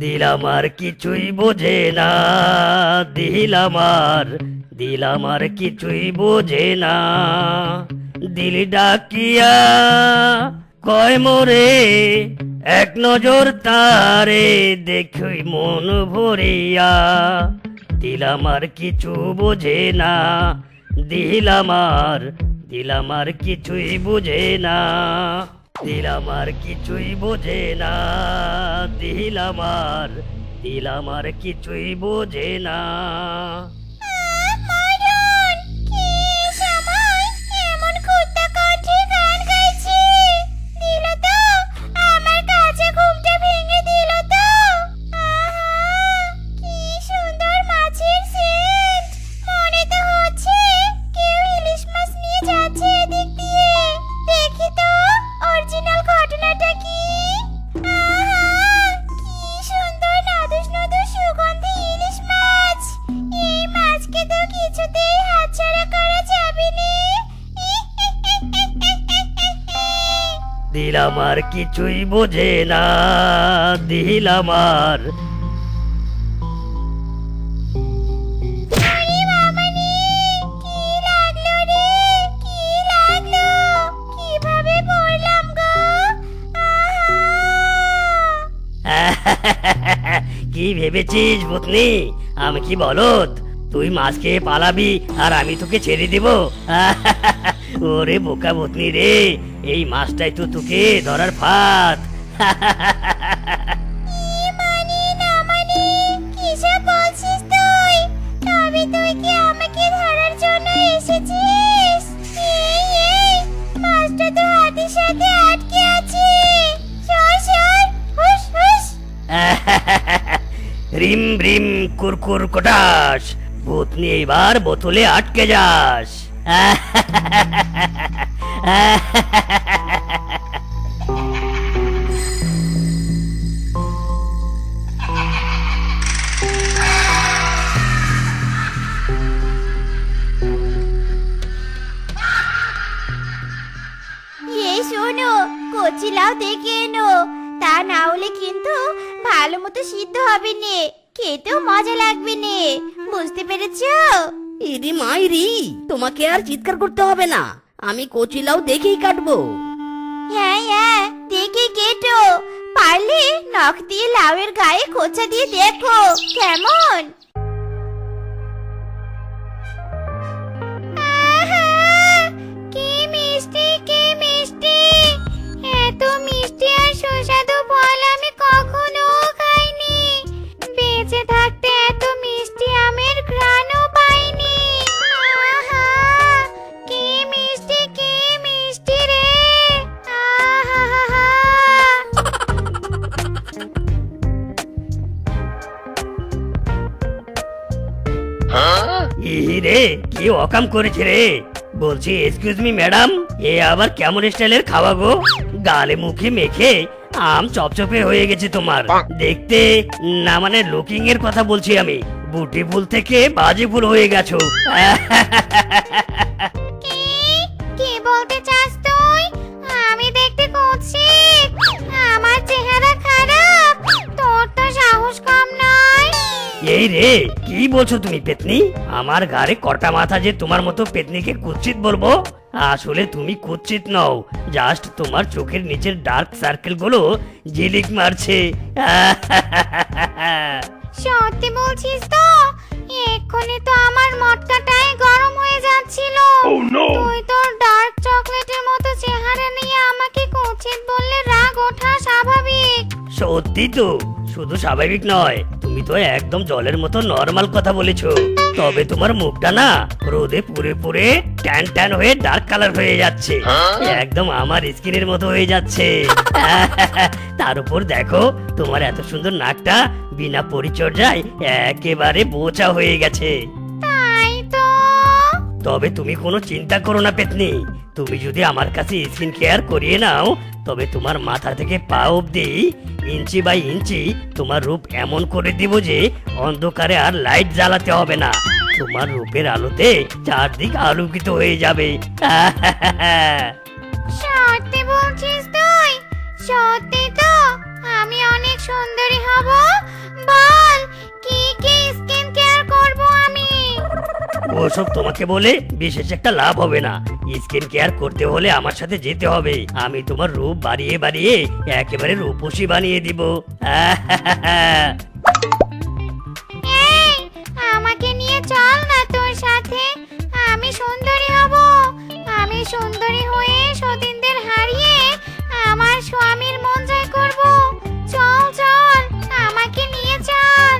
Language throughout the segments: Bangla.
দিলাম আর কিছুই বোঝে না, দিলাম আর কিছুই বোঝে না। দিল ডাকিয়া কয় মোরে, এক নজর তারে দেখই মন ভরিয়া। দিলাম আর কিছু বোঝে না, দিলাম আর কিছুই বোঝে না। দিলাম আর কিছুই বোঝে না, দিলাম আর কিছুই বোঝে না। মারুন, কি সময় এমন কুত্তাকণ্ঠে গান গাইছে? দিল তো, আমার কাছে ঘুমটা ভেঙে দিল তো। আহা, কি সুন্দর মাছের সেন্ট। মনে তো হচ্ছে কেউ ইলিশ মাছ নিয়ে যাচ্ছে এদিক দিয়ে। দেখি তো অরিজিনাল ঘটনাটা কি। আহা, কি সুন্দর নাদুস নাদুস সুগন্ধি ইলিশ মাছ। এই মাছকে তো কিছুতেই হাতছাড়া করা যাবে না। দিলাম আর কিছুই বোঝে না, দিলাম আর। ওরে বাবারে, কি লাগলো রে, কি লাগলো? কিভাবে পড়লাম গো? আহা! কি ভেবেছিস ভূতনি, আমি কি বলদ? তুই মাছ খেয়ে পালাবি আর আমি তোকে ছেড়ে দিব? ওরে বোকা ভূতনি রে, এই মাছটাই তো তোকে ধরার ফাঁদ। মানে না মানে, কিসব বলছিস তুই? তবে তুই কি আমাকে ধরার জন্য এসেছিস? এই মাছটা তো হাতের সাথে আটকে আছে। সর সর, হুস হুস। রিম রিম কুরকুর কটাস, ভূতনি এবার বোতলে আটকে যাস। এই শোনো, কচি লাউ দেখে এনো। তা না হলে কিন্তু ভালো মতো সিদ্ধ হবে নে, খেতেও মজা লাগবে নে। বুঝতে পেরেছো? ইরি মাইরি, তোমাকে আর চিৎকার করতে হবে না, আমি কচি লাউ দেখেই কাটবো। হ্যাঁ হ্যাঁ, দেখে কেটো। পারলে নখ দিয়ে লাউয়ের গায়ে খোঁচা দিয়ে দেখো কেমন। আহা, কি মিষ্টি, কি মিষ্টি। এত মিষ্টি আর সুস্বাদু ফল আমি কখনো খাইনি। বেঁচে থাকতে এত মিষ্টি আমের ঘ্রাণও পাইনি। আহা, কি মিষ্টি, কি মিষ্টি রে। আহা, রে, কি অকাম করেছে রে? বলছি এক্সকিউজ মি ম্যাডাম, এ আবার কেমন স্টাইলের খাওয়া গো? গালে মুখে মেখে আম চপচপে হয়ে গেছে তোমার দেখতে। না মানে লুকিং এর কথা বলছি আমি, বুটি ফুল থেকে বাজি ফুল হয়ে গেছো। কি বলতে চাস তুই? আমি দেখতে কুৎসিত, আমার চেহারা খারাপ, তোর তো সাহস কম নয়। এই রে, কি বলছো তুমি পেতনি? আমার ঘাড়ে কটা মাথা যে তোমার মতো পেতনিকে কুৎসিত বলবো? আসলে তুমি কুৎসিত নও, জাস্ট তোমার চোখের নিচের ডার্ক সার্কেল গুলো ঝিলিক মারছে। সত্যি বলছিস তো? এক্ষুনি তো আমার মটকাটাই গরম হয়ে যাচ্ছিল। তুই তোর ডার্ক চকলেটের মতো চেহারা নিয়ে আমাকে কুৎসিত বললে রাগ ওঠা স্বাভাবিক। সত্যি তো, শুধু স্বাভাবিক নয়, তুমি তো একদম জলের মতো নরমাল কথা বলেছো। তবে তোমার মুখটা না রোদে পুড়ে পুড়ে ট্যান ট্যান হয়ে ডার্ক কালার হয়ে যাচ্ছে, একদম আমার স্কিনের মতো হয়ে যাচ্ছে। তার উপর দেখো, তোমার এত সুন্দর নাকটা বিনা পরিচর্যায় একেবারে বোচা হয়ে গেছে। তাই তো। তবে তুমি কোনো চিন্তা করো না পেতনি, তুমি যদি আমার কাছে স্কিন কেয়ার করিয়ে নাও, তবে তোমার মাথা থেকে পা অবধি ইঞ্চি বাই ইঞ্চি তোমার রূপ এমন করে দিব যে অন্ধকারে আর লাইট জ্বালাতে হবে না, তোমার রূপের আলোতে চারদিক আলোকিত হয়ে যাবে। সত্যি বলছিস তুই? সত্যি তো? আমি অনেক অনেক সুন্দরী হব। বল কি কি স্কিন কেয়ার করব আমি? ওসব তোমাকে বলে বিশেষ একটা লাভ হবে না। স্কিন কেয়ার করতে হলে আমার সাথে যেতে হবে। আমি তোমার রূপ বাড়িয়ে বাড়িয়ে একেবারে রূপসী বানিয়ে দিব। এই আমাকে নিয়ে চল না তোর সাথে। আমি সুন্দরী হব। আমি সুন্দরী হয়ে সতীনদের হারিয়ে আমার স্বামীর মন জয় করব। চল চল আমাকে নিয়ে চল।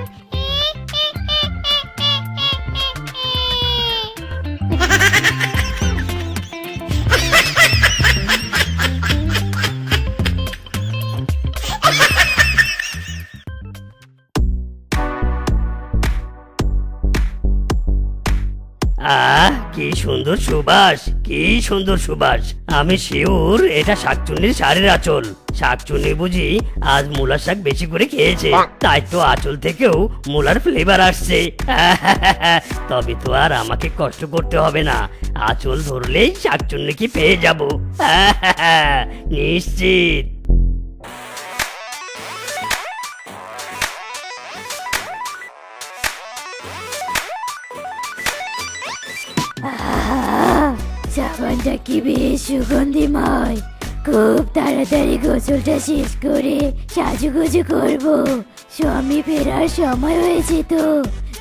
কি সুন্দর সুবাস, কি সুন্দর সুবাস। আমি শিওর এটা শাকচুন্নির শাড়ির আঁচল। শাকচুন্নি বুঝি আজ মূলার শাক বেশি করে খেয়েছে, তাই তো আঁচল থেকেও মূলার ফ্লেভার আসছে। তবে তো আর আমাকে কষ্ট করতে হবে না। আঁচল ধরলেই শাকচুন্নিকে পেয়ে যাব। নিশ্চিত। সাবানটা কি বেশ সুগন্ধিময়। খুব তাড়াতাড়ি গোসলটা শেষ করে সাজুগুজু করব। স্বামী ফেরার সময় হয়েছে তো।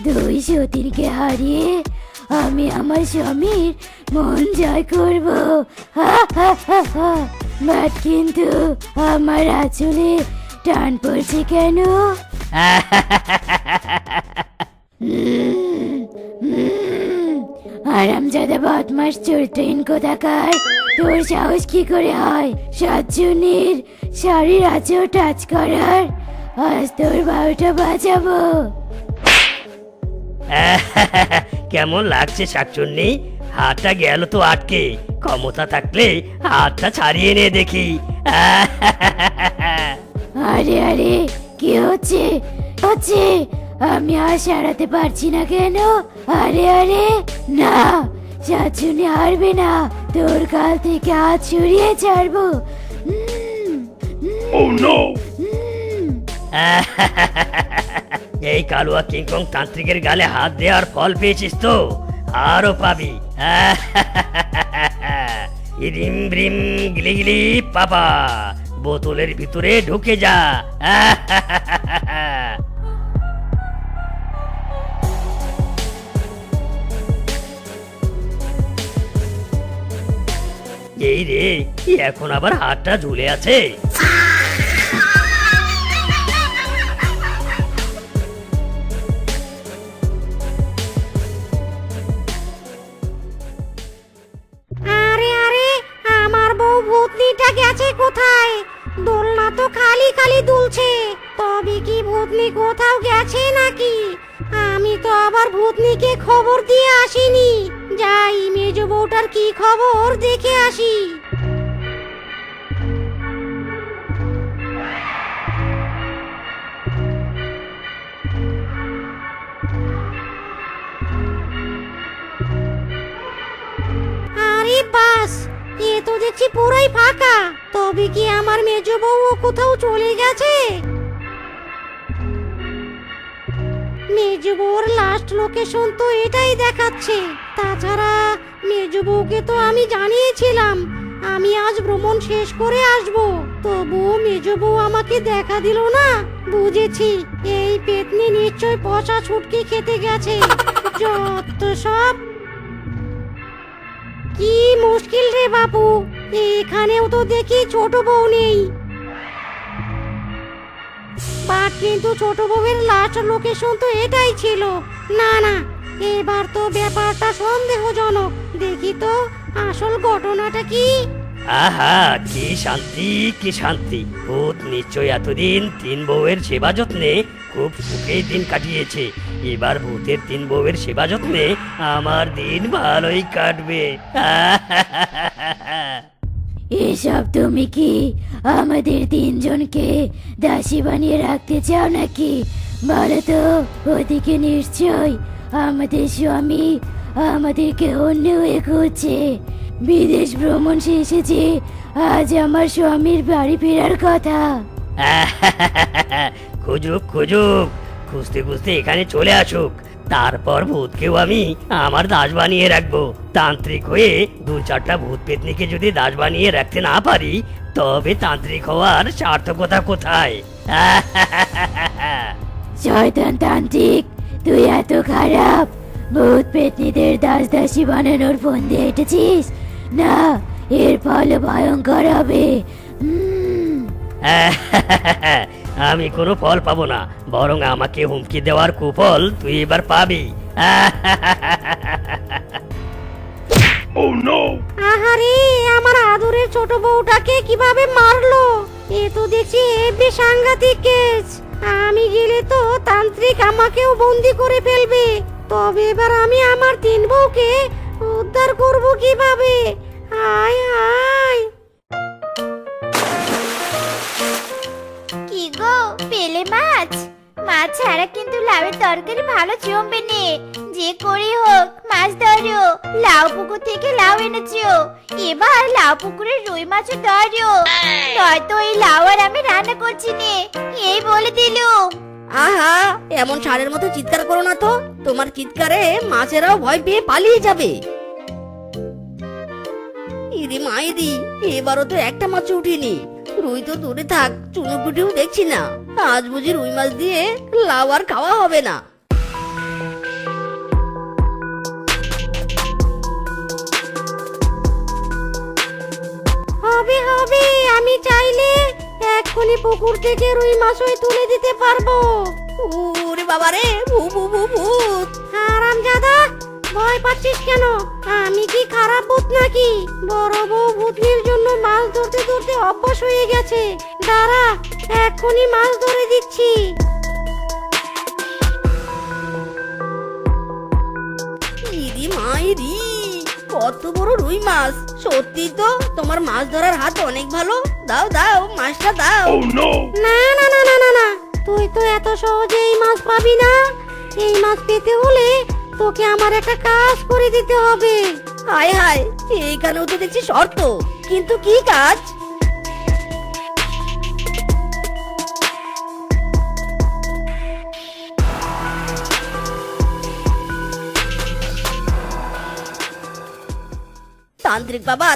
দুই সতীনকে হারিয়ে আমি আমার স্বামীর মন জয় করব। বাট কিন্তু আমার আঁচলে টান পড়ছে কেন? আরামজাদা বদমাস চরিত্রহীন কোথাকার। তোর সাহস কি করে হয় সাতজনের শাড়ির আঁচল টাচ করার? আজ তোর 12টা বাজাবো। কেমন লাগছে শাকচুন্নি? হাতটা গেল তো আটকে। ক্ষমতা থাকলে হাতটা ছাড়িয়ে নে দেখি। আরে আরে কি হচ্ছে হচ্ছে? আমি আর সারাতে পারছি না কেন? আরে আরে না, শাকচুন্নি হারবে না। তোর কাল থেকে হাত ছড়িয়ে ছাড়বো। এই কালুয়া কিংকং তান্ত্রিকের গালে হাত দেওয়ার ফল পেয়েছিস তো? আরো পাবি। ইরিম ব্রিম গিলি গিলি পাপা, বোতলের ভিতরে ঢুকে যা। এই রে, এখন আবার হাতটা ঝুলে আছে। আরে আরে আমার বউ ভূতনিটা গেছে কোথায়? দোলনা তো খালি খালি দুলছে। তবে কি ভূতনি কোথাও গেছে নাকি? আমি তো আবার ভূতনিকে খবর দিয়ে আসিনি। যাই মেজ বউটার কি খবর দেখে আসি। আরে বাস, এ তো দেখছি পুরাই ফাঁকা। তবে কি আমার মেজ বউ কোথাও চলে গেছে? মেজ বউর লাস্ট লোকেশন তো এটাই দেখাচ্ছে। তাছাড়া মেজ বউকে তো আমি জানিয়েছিলাম আমি আজ ভ্রমণ শেষ করে আসব। তবুও মেজ বউ আমাকে দেখা দিল না। বুঝেছি এই পেতনি নিশ্চয় পচা ছুটকি খেতে গেছে। যত সব। কি মুশকিল রে বাবু, এখানেও তো দেখি ছোট বউ নেই। বাট কিন্তু ছোট বউয়ের লাস্ট লোকেশন তো এটাই ছিল। না না, এবার তো ব্যাপারটা সন্দেহজনক। দেখি তো আসল ঘটনাটা কি। আহা, কি শান্তি, কি শান্তি। ভূত নিশ্চয় এতদিন 3 বউয়ের সেবা যত্নে খুব সুখেই দিন কাটিয়েছে। এবার ভূতের 3 বউয়ের সেবা যত্নে আমার দিন ভালোই কাটবে। এসব তুমি কি আমাদের 3 জনকে দাসী বানিয়ে রাখতে চাও নাকি? বলো তো, ওদিকে নিশ্চয় আমাদের স্বামী আমাদেরকে অন্য হয়ে খুঁজছে। বিদেশ ভ্রমণ শেষে যে আজ আমার স্বামীর বাড়ি ফেরার কথা। খুঁজুক খুঁজুক, খুঁজতে খুঁজতে এখানে চলে আসুক, তারপর ভূতকেও আমি আমার দাস বানিয়ে রাখবো। তান্ত্রিক হয়ে 2-4টা ভূত পেতনিকে যদি দাস বানিয়ে রাখতে না পারি, তবে তান্ত্রিক হওয়ার সার্থকতা কোথায়? শয়তান তান্ত্রিক, তুই এত খারাপ? ভূত পেতনিদের দাস দাসী বানানোর ফোন দিয়ে এঁটেছিস? না, এর ফল ভয়ঙ্কর হবে। আমি কোনো ফল পাবো না, বরং আমাকে হুমকি দেওয়ার কুফল তুই এবার পাবি। আহারে, আমার আদরের ছোট বউটাকে কিভাবে মারলো! এ তো দেখছি হেব্বি সাংঘাতিক কেস। আমি গেলে তো তান্ত্রিক আমাকেও বন্দি করে ফেলবে। তবে এবার আমি আমার 3 বউকে উদ্ধার করব কিভাবে? হায় হায়! কি গো, পেলে মাছ? মাছ ছাড়া কিন্তু লাউয়ের তরকারি ভালো জমবে নে। যে করে হোক মাছ ধরো। লাউ পুকুর থেকে লাউ এনেছো, এবার লাউ পুকুরের রুই মাছও ধরো, নয়তো এই লাউ আর আমি রান্না করছি নে। এই বলে দিলুম। আহা, এমন ষাঁড়ের মতো চিৎকার করো না তো, তোমার চিৎকারে মাছেরাও ভয় পেয়ে পালিয়ে যাবে। ইরে মাইরি, এবারও তো একটা মাছ উঠিনি। রুই তো দূরে থাক, চুনোপুটিও দেখছি না। আজ বুঝি রুই মাছ দিয়ে লাউ আর খাওয়া হবে না। হবে হবে, আমি চাইলে এক্ষুনি পুকুর থেকে রুই মাছই তুলে দিতে পারবো। ওরে বাবা রে, ভূত! হারামজাদা, ভয় পাচ্ছিস কেন? আমি কি খারাপ ভূত নাকি? বড় বউ ভূতনির জন্য মাছ ধরতে ধরতে অভ্যাস হয়ে গেছে। দাঁড়া, এক্ষুনি মাছ ধরে দিচ্ছি। ইরি মাইরি, কত বড় রুই মাছ! সত্যি তো তোমার মাছ ধরার হাত অনেক ভালো। দাও দাও, মাছটা দাও। না না না না না না, তুই তো এত সহজে এই মাছ পাবি না। এই মাছ পেতে হলে তোকে আমার একটা কাজ করে দিতে হবে। হায় হায়, এইখানেও তো দেখছি শর্ত, কিন্তু কি কাজ?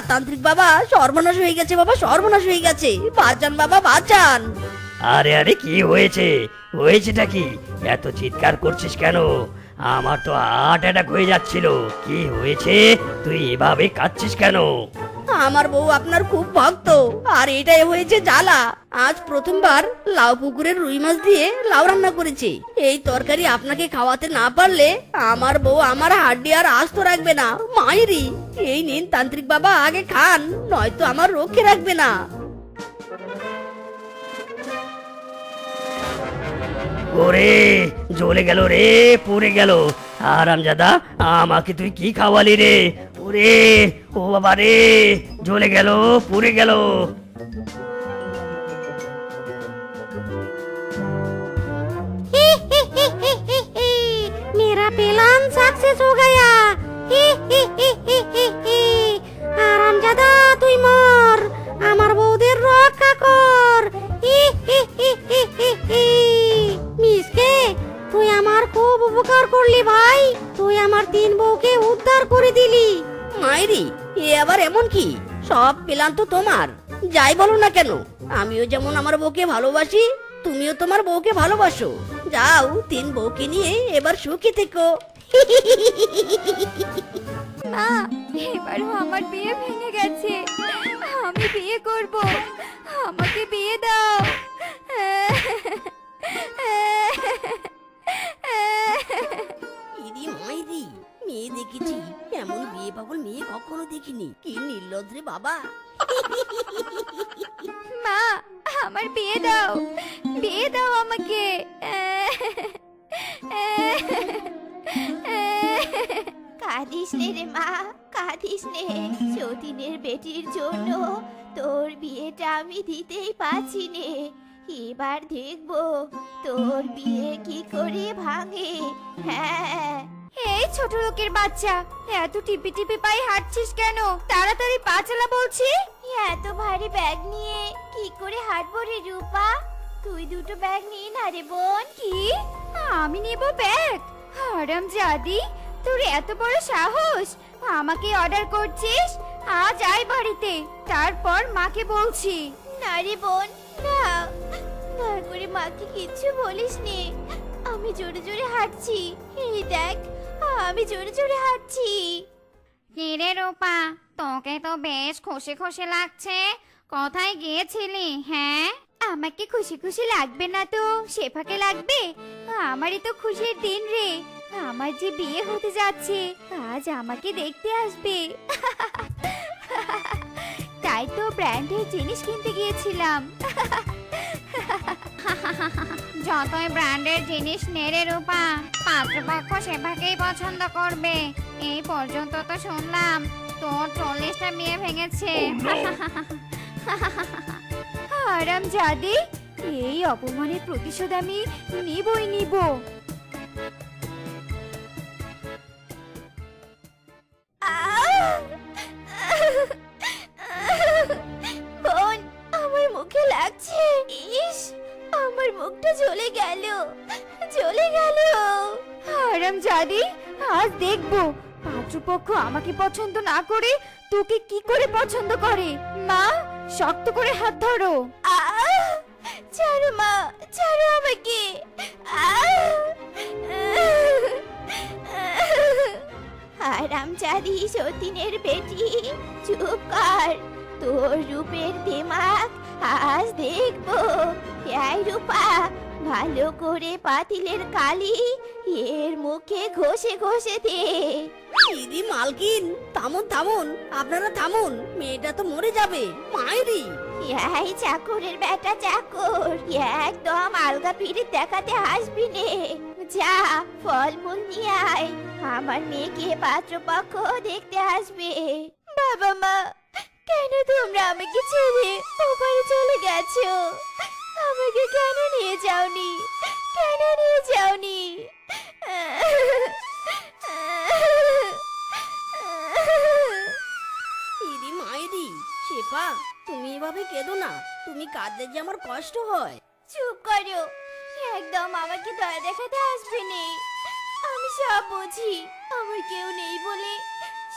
তান্ত্রিক বাবা, সর্বনাশ হয়ে গেছে বাবা, সর্বনাশ হয়ে গেছে। বাঁচান বাবা, বাঁচান। আরে আরে, কি হয়েছে? হয়েছেটা কি? এত চিৎকার করছিস কেন? আমার তো হার্ট অ্যাটাক হয়ে যাচ্ছিল। কি হয়েছে? তুই এভাবে কাঁদছিস কেন? আমার বউ আপনার খুব ভক্ত, আর এটাই হয়েছে জ্বালা। আজ প্রথমবার লাউ পুকুরের রুই মাছ দিয়ে লাউ রান্না করেছে। এই তরকারি আপনাকে খাওয়াতে না পারলে আমার বউ আমার হাড্ডি আর আস্ত রাখবে না। মায়েরি, এই নিন তান্ত্রিক বাবা, আগে খান, নয়তো আমার রক্ষে রাখবে না। ওরে, জ্বলে গেল রে, পুড়ে গেল। আরামজাদা, আমাকে তুই কি খাওয়ালি রে? ওরে, ও বাবা রে, জ্বলে গেল, পুড়ে গেল। मेरा प्लान सक्सेस हो गया। আরামজাদা, তুই মর, আমার বউদের রক্ষা কর। মিসকে, তুই আমার খুব উপকার করলি ভাই। তুই আমার 3 বউকে উদ্ধার করে দিলি। মায়েরি, এ আবার এমন কি? সব প্ল্যান তো তোমার। যাই বলো না কেন, আমিও যেমন আমার বউকে ভালোবাসি, তুমিও তোমার বউকে ভালোবাসো। যাও, 3 বউকে নিয়ে এবার সুখী থেকো। মা, এবারও আমার বিয়ে ভেঙে গেছে। আমি বিয়ে করব, আমাকে বিয়ে দাও। ইরি মাইরি, মেয়ে দেখেছি, এমন বিয়ে পাগল মেয়ে কখনো দেখিনি। কি নির্লজ্জ রে বাবা! মা, আমার বিয়ে দাও, বিয়ে দাও আমাকে। কাঁদিস নে রে মা, কাঁদিস নে। সতীনের বেটির জন্য তোর বিয়েটা আমি দিতেই পারছি নে। এবার দেখবো তোর বিয়ে কি করে ভাঙে। হ্যাঁ, এই ছোট লোকের বাচ্চা, এত টিপি টিপি পায়ে হাঁটছিস কেন? তাড়াতাড়ি পা চালা বলছি। এত ভারী ব্যাগ নিয়ে কি করে হাঁটবো রে রূপা? তুই দুটো ব্যাগ নিয়ে না রে বোন। কি? আমি নেব ব্যাগ? হারামজাদি, তোর এত বড় সাহস! আমাকে অর্ডার করছিস? আজ আয় বাড়িতে, তারপর মাকে বলছি। না রে বোন, না, দয়া করে মাকে কিচ্ছু বলিস নে। আমি জোরে জোরে হাঁটছি, এই দেখ, আমি জোরে জোরে হাঁটছি। কিরে রূপা, তোকে তো বেশ খুশি খুশি লাগছে। কোথায় গিয়েছিলি? হ্যাঁ, আমাকে খুশি খুশি লাগবে না তো শেফাকে লাগবে? আমারই তো খুশির দিন রে, আমার যে বিয়ে হতে যাচ্ছে, আজ আমাকে দেখতে আসবে। তাই তো ব্র্যান্ডের জিনিস কিনতে গিয়েছিলাম। যতই ব্র্যান্ডের জিনিস নেড়ে রূপা, পাত্রপক্ষ সেভাবেই পছন্দ করবে। এই পর্যন্ত তো শুনলাম তোর 40টা বিয়ে ভেঙেছে। হারামজাদি, এই অপমানের প্রতিশোধ আমি নিবই নিব। বোন, আমার মুখে লাগছে। ইস, আমার মুখটা জ্বলে গেল, জ্বলে গেল। হারামজাদি, আজ দেখবো পাত্রপক্ষ আমাকে পছন্দ না করে তোকে কি করে পছন্দ করে। মা, শক্ত করে হাত ধরো। ছাড়ো মা, ছাড়ো আমাকে। হারামজাদি সতীনের বেটি, চুপ কর। তোর রূপের দিমাগ আজ দেখবো। এই রূপা, ভালো করে পাতিলের কালি এর মুখে ঘষে ঘষে দে। দিদি মালকিন, থামুন থামুন, আপনারা থামুন, মেয়েটা তো মরে যাবে। মায়েরি, এই চাকরের বেটা চাকর, একদম আলগা পিড়িত দেখাতে আসবি নে। যা, ফলমূল নিয়ে আয়, আমার মেয়েকে পাত্রপক্ষ দেখতে আসবে। বাবা মা, কেন তোমরা আমাকে ছেড়ে ওপারে চলে গেছো? আমাকে কেন নিয়ে যাওনি? কেন নিয়ে যাওনি? দিদি মায়েরি, শেফা, তুমি এভাবে কেঁদো না, তুমি কাঁদলে যে আমার কষ্ট হয়। চুপ করো, একদম আমাকে দয়া দেখাতে আসবে নে। আমি সব বুঝি, আমার কেউ নেই বলে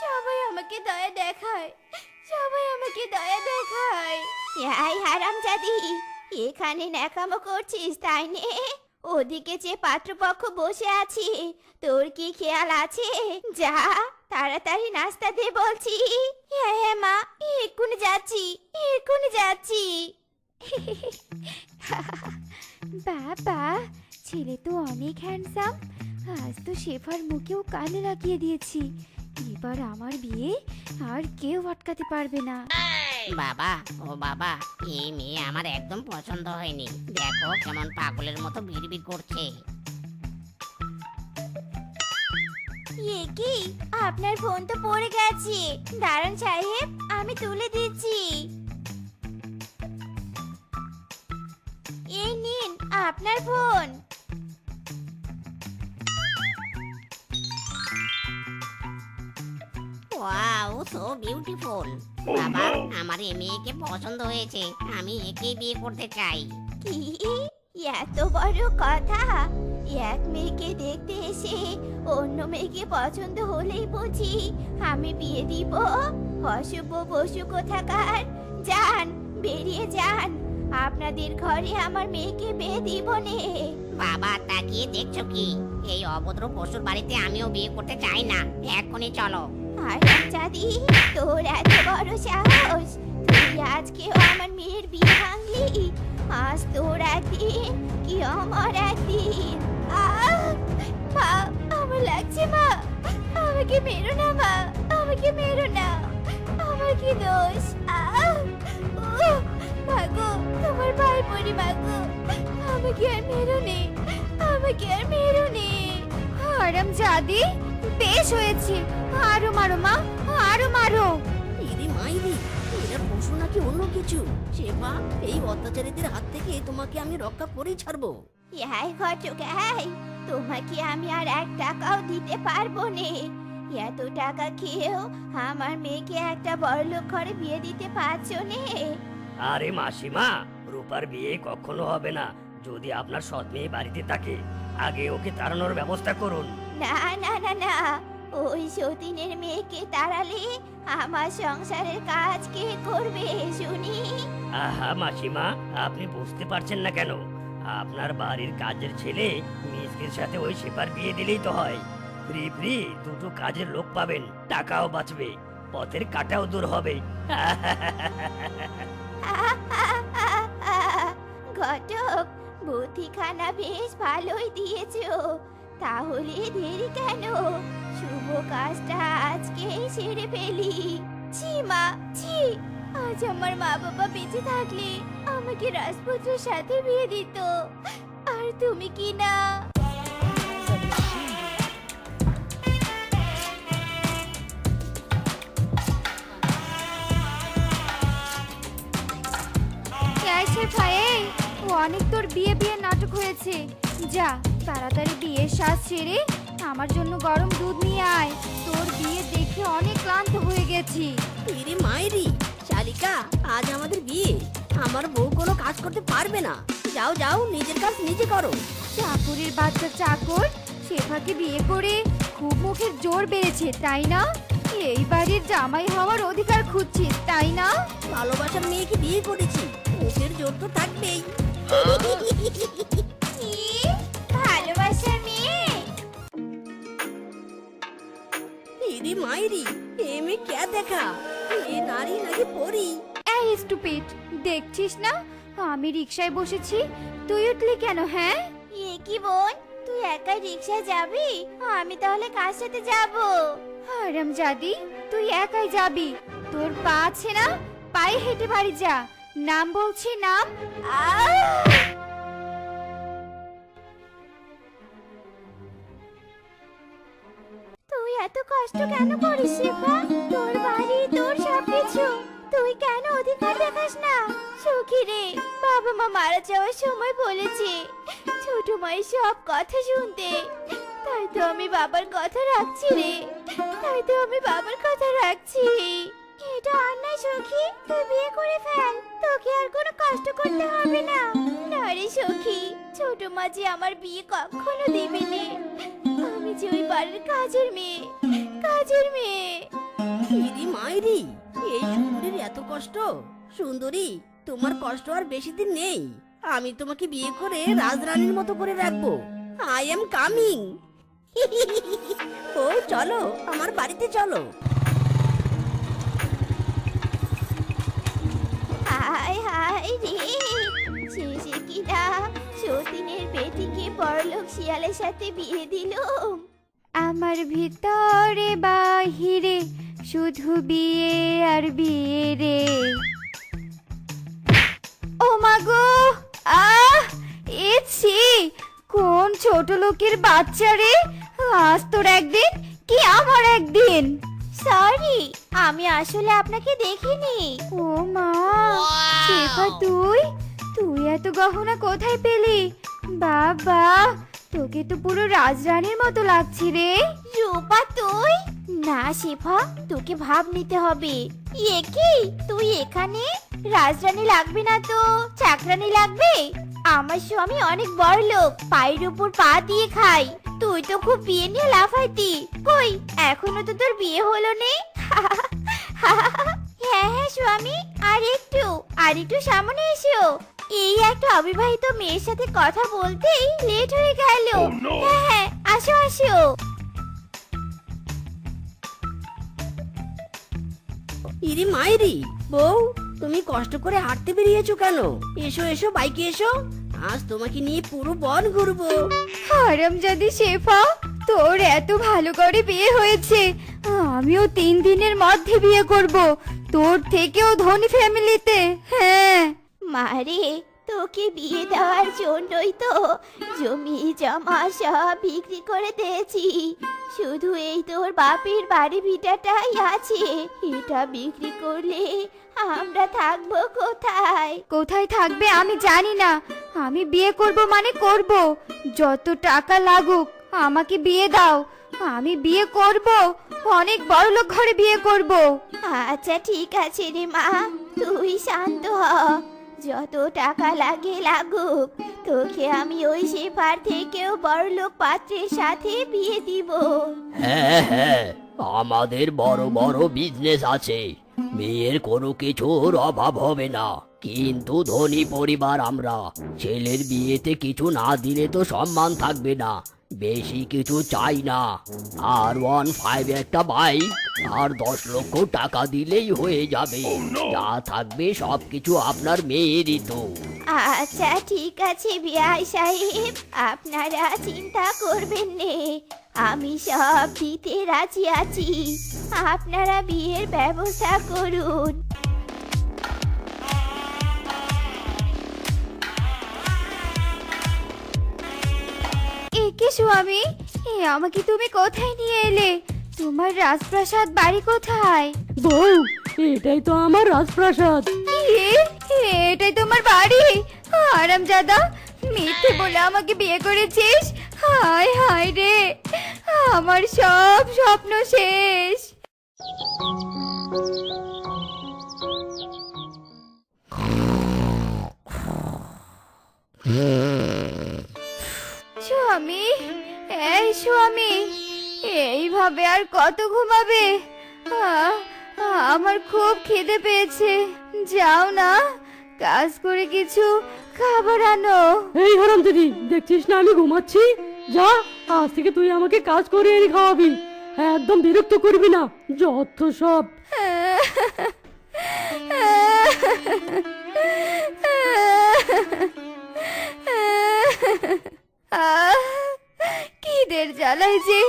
সবাই আমাকে দয়া দেখায়, সবাই আমাকে দয়া দেখায়। এই হারামজাদি, এখানে ন্যাকামো করছিস তাই নে? ওদিকে যে পাত্রপক্ষ বসে আছে, তোর কি খেয়াল আছে? যা, তাড়াতাড়ি নাস্তা দে বলছি। হ্যাঁ হ্যাঁ মা, এক্ষুনি যাচ্ছি, এক্ষুনি যাচ্ছি। বাবা, ছেলে তো অনেক হ্যান্ডসাম। আজ তো শেফার মুখেও কানে লাগিয়ে দিয়েছি। এবার আমার বিয়ে আর কেউ আটকাতে পারবে না। বাবা, ও বাবা, এই মেয়ে আমার একদম পছন্দ হয়নি। দেখো কেমন পাগলের মতো বিড়বিড় করছে। এ কি, আপনার ফোন তো পড়ে গেছে। দাঁড়ান সাহেব, আমি তুলে দিচ্ছি। এই নিন আপনার ফোন। Wow, so beautiful. বাবা, আমার এই মেয়েকে পছন্দ হয়েছে, আমি একেই বিয়ে করতে চাই। কি, এত বড় কথা? এক মেয়েকে দেখতে এসে অন্য মেয়েকে পছন্দ হলেই বুঝি আমি বিয়ে দিব? অশুভ পশু কোথাকার, যান, বেরিয়ে যান। আপনাদের ঘরে আমার মেয়েকে বিয়ে দিব নে। বাবা, তাকিয়ে দেখছো কি? এই অভদ্র পশুর বাড়িতে আমিও বিয়ে করতে চাই না। এক্ষুনি চলো। হারামজাদি, তোর এত বড় সাহস! তুই আজকেও আমার মেয়ের বিয়ে ভাঙলি? আজ তোর একদিন কি আমার একদিন। মা, আমার লাগছে মা, আমাকে মেরো না মা, আমাকে মেরো না, আমার কি দোষ? মাগো, তোমার ভাই পড়ি মাগো, আমাকে আর মেরো নে, আমাকে আর মেরো নে। হারামজাদি, বেশ হয়েছে, আরো মারো মা, আরো মারো। দিদি মায়েরি, এরা পশু নাকি অন্য কিছু? শেফা, এই অত্যাচারীদের হাত থেকে তোমাকে আমি রক্ষা করেই ছাড়বো। এই ঘটক, এই তোমাকে আমি আর 1 টাকাও দিতে পারবো নে। এত টাকা খেয়েও আমার মেয়েকে একটা বড়লোক ঘরে বিয়ে দিতে পারছো নে? আরে মাসিমা, রূপা রূপার বিয়ে কখনো হবে না যদি আপনার সৎ মেয়ে বাড়িতে থাকে। আগে ওকে তাড়ানোর ব্যবস্থা করুন। না না না না, ওই সতীনের মেয়েকে তাড়ালে আমার সংসারের কাজ কে করবে শুনি? আহা মাসিমা, আপনি বুঝতে পারছেন না কেন? আপনার বাড়ির কাজের ছেলে মিসকের সাথে ওই সেপার বিয়ে দিলেই তো হয়। ফ্রি ফ্রি দুটো কাজের লোক পাবেন, টাকাও বাঁচবে, পথের কাটাও দূর হবে। ঘটক, বুদ্ধিখানা বেশ ভালোই দিয়েছো। তাহলে দেরি কেন? শুভ কাজটা আজকেই সেরে ফেলি। ছি মা, ছি! আজ আমার মা বাবা বেঁচে থাকলে আমাকে রাজপুত্রের সাথে বিয়ে দিত, আর তুমি কি না? অনেক তোর বিয়ে বিয়ে নাটক হয়েছে, যা তাড়াতাড়ি বিয়ের সাজ সেরে আমার জন্য গরম দুধ নিয়ে আয়। তোর বিয়ে দেখে অনেক ক্লান্ত হয়ে গেছি। ইরি মাইরি, শালিকা, আজ আমাদের বিয়ে, আমার বউ কোনো কাজ করতে পারবে না। যাও যাও, নিজের কাজ নিজে করো। চাকরির বাচ্চা চাকর শেফাকে বিয়ে করে খুব মুখের জোর বেড়েছে, তাই না? এই বাড়ির জামাই হওয়ার অধিকার খুঁজছিস, তাই না? ভালোবাসার মেয়েকে বিয়ে করেছি, মুখের জোর তো থাকবেই। কি ভালোবাসার মেয়ে? ইরি মাইরি, এ মেয়ে কে দেখা? এ নারী নাকি পরী? এই স্টুপিড, দেখছিস না আমি রিকশায় বসেছি, তুই উঠলি কেন? হ্যাঁ, এ কি বোন, তুই একাই রিকশায় যাবি? আমি তাহলে কার সাথে যাব? হারামজাদি, তুই একাই যাবি? তোর পা আছে না, পায়ে হেঁটে বাড়ি যা। নাম বলছি, নাম। তুই এত কষ্ট কেন করিস শেফা? তোর বাড়ি, তোর সবকিছু, তুই কেন অধিকার দেখাস না? সখী রে, বাবা মা মারা যাওয়ার সময় বলেছে ছোট মায়ের সব কথা শুনতে, তাই তো আমি বাবার কথা রাখছি রে, তাই তো আমি বাবার কথা রাখছি। এটা অন্যায় সখী, তুই বিয়ে করে ফেল, তোকে আর কোনো কষ্ট করতে হবে না। না রে সখী, ছোট মা যে আমার বিয়ে কখনো দিবে না, আমি যে ওই বাড়ির কাজের মেয়ে, কাজের মেয়ে। ইরি মাইরি, এই সুন্দরীর এত কষ্ট। সুন্দরী, তোমার কষ্ট আর বেশি দিন নেই। আমি তোমাকে বিয়ে করে রাজরানীর মতো করে রাখবো। I am coming. ও চলো, আমার বাড়িতে চলো। হায় হায় রে, শেষে কিনা সতীনের বেটিকে বড়লোক শিয়ালের সাথে বিয়ে দিল। আমার ভিতরে বাহিরে শুধু বিয়ে আর বিয়ে রে। ও মা গো, ছি, কোন ছোট লোকের বাচ্চা রে! আজ তোর একদিন কি আমার একদিন। সরি, আমি আসলে আপনাকে দেখিনি। ও মা, শেফা, তুই তুই এত গহনা কোথায় পেলি? বাবা, তোকে তো পুরো রাজরানীর মতো লাগছে রে। রূপা তুই? না শেফা, তোকে ভাব নিতে হবে। এ কি, তুই এখানে? রাজরানী লাগবে না তো চাকরানী লাগবে? আমার স্বামী অনেক বড় লোক, পায়ের উপর পা দিয়ে খায়। তুই তো খুব বিয়ে নিয়ে লাফাইতি, কই এখনো তো তোর বিয়ে হলো নে? হ্যাঁ হ্যাঁ স্বামী, আর একটু সামনে এসো। এই একটা অবিবাহিত মেয়ের সাথে কথা বলতেই লেট হয়ে গেল। হ্যাঁ হ্যাঁ, আসো আসো। ইরি মাইরি, বউ, তুমি কষ্ট করে হাঁটতে বেরিয়েছো কেন? এসো এসো, বাইকে এসো, আজ তোমাকে নিয়ে পুরো বন ঘুরবো। হারামজাদি শেফা, তোর এত ভালো করে বিয়ে হয়েছে, আমিও 3 দিনের মধ্যে বিয়ে করব, তোর থেকেও ধনী ফ্যামিলিতে। হ্যাঁ মারে, তোকে বিয়ে দেওয়ার জন্যই তো জমি জমা সব বিক্রি করে দিয়েছি। শুধু এই তোর বাপের বাড়ি ভিটাটাই আছে, এটা বিক্রি করলে আমরা থাকবো কোথায়? কোথায় থাকবে আমি জানি না, আমি বিয়ে করব মানে করব, যত টাকা লাগুক আমাকে বিয়ে দাও, আমি বিয়ে করব, অনেক বড়লোক ঘরে বিয়ে করব। আচ্ছা ঠিক আছে রে মা, তুই শান্ত হ। যত টাকা লাগে লাগুক, তোকে আমি ওই শেফার থেকেও বড়লোক পাত্রের সাথে বিয়ে দিব। হ্যাঁ হ্যাঁ, আমাদের বড় বড় বিজনেস আছে, মেয়ের কোনো কিছুর অভাব হবে না। কিন্তু ধনী পরিবার আমরা, ছেলের বিয়েতে কিছু না দিলে তো সম্মান থাকবে না। বেশি কিছু চাই না, আর 1.5 একটা বাইক আর 10 লক্ষ টাকা দিলেই হয়ে যাবে। যা থাকবে সবকিছু আপনার মেয়েরই তো। আচ্ছা ঠিক আছে বিআই সাহেব, আপনারা চিন্তা করবেন নে, আমি সব দিতে রাজি আছি। আপনারা বিয়ের ব্যবস্থা করুন। একে স্বামী, আমাকে তুমি কোথায় নিয়ে এলে? তোমার রাজপ্রাসাদ বাড়ি কোথায়? বউ, এটাই তো আমার রাজপ্রাসাদ। কি? এটাই তোমার বাড়ি? আরামজাদা, মিথ্যে বলে আমাকে বিয়ে করেছিস? হায় হায় রে, আমার সব স্বপ্ন শেষ। স্বামী, এই স্বামী, এইভাবে আর কত ঘুমাবে? আমার খুব খিদে পেয়েছে, যাও না, কাজ করে কিছু খাবার আনো। এই হারাম দিদি, দেখছিস না আমি ঘুমাচ্ছি? যা, আজ থেকে তুই আমাকে কাজ করে এনে খাওয়াবি। একদম বিরক্ত করবি না, যত সব। খিদের জ্বালায় যে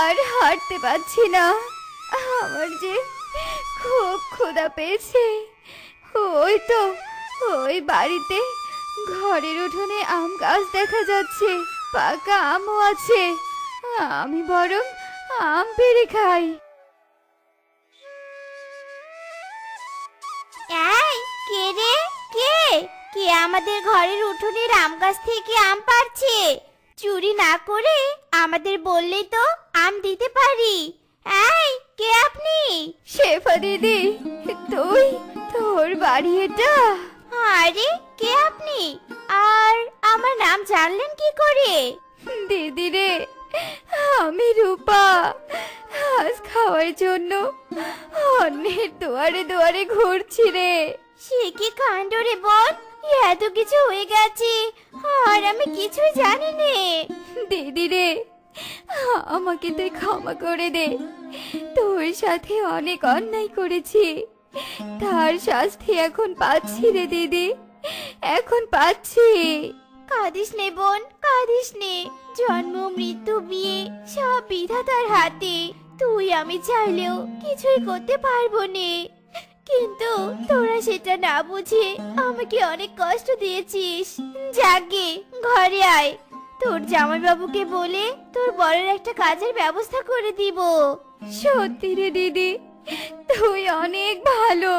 আর হাঁটতে পারছি না। আমার যে খুব ক্ষুধা পেয়েছে। ওই তো, ওই বাড়িতে ঘরের উঠোনে আম গাছ দেখা যাচ্ছে, পাকা আমও আছে। আমি বরং আম পেড়ে খাই। এই কে রে, কে কে আমাদের ঘরের উঠোনের আম গাছ থেকে আম পাড়ছে? চুরি না করে আমাদের বললেই তো আম দিতে পারি। এই কে আপনি? শেফা দিদি, তুই, তোর বাড়ি এটা? আরে কে আপনি, আর আমার নাম জানলেন কি করে? দিদি রে, আমি রূপা। আজ খাওয়ার জন্য অন্যের দুয়ারে দুয়ারে ঘুরছি রে। সে কি কাণ্ড রে বোন, এত কিছু হয়ে গেছে আর আমি কিছুই জানি নে। দিদি রে, আমাকে তুই ক্ষমা করে দে। তোর সাথে অনেক অন্যায় করেছি, তার শাস্তি এখন পাচ্ছি রে দিদি, এখন পাচ্ছি। কাঁদিস নে বোন, কাঁদিস নে। জন্ম মৃত্যু বিয়ে সব বিধাতার হাতে। তুই আমি চাইলেও কিছুই করতে পারবো নে, কিন্তু তোরা সেটা না বুঝে আমাকে অনেক কষ্ট দিয়েছিস। যাগে ঘরে আয়, তোর জামাইবাবুকে বলে তোর বরের একটা কাজের ব্যবস্থা করে দিব। সত্যি রে দিদি, তুই অনেক ভালো।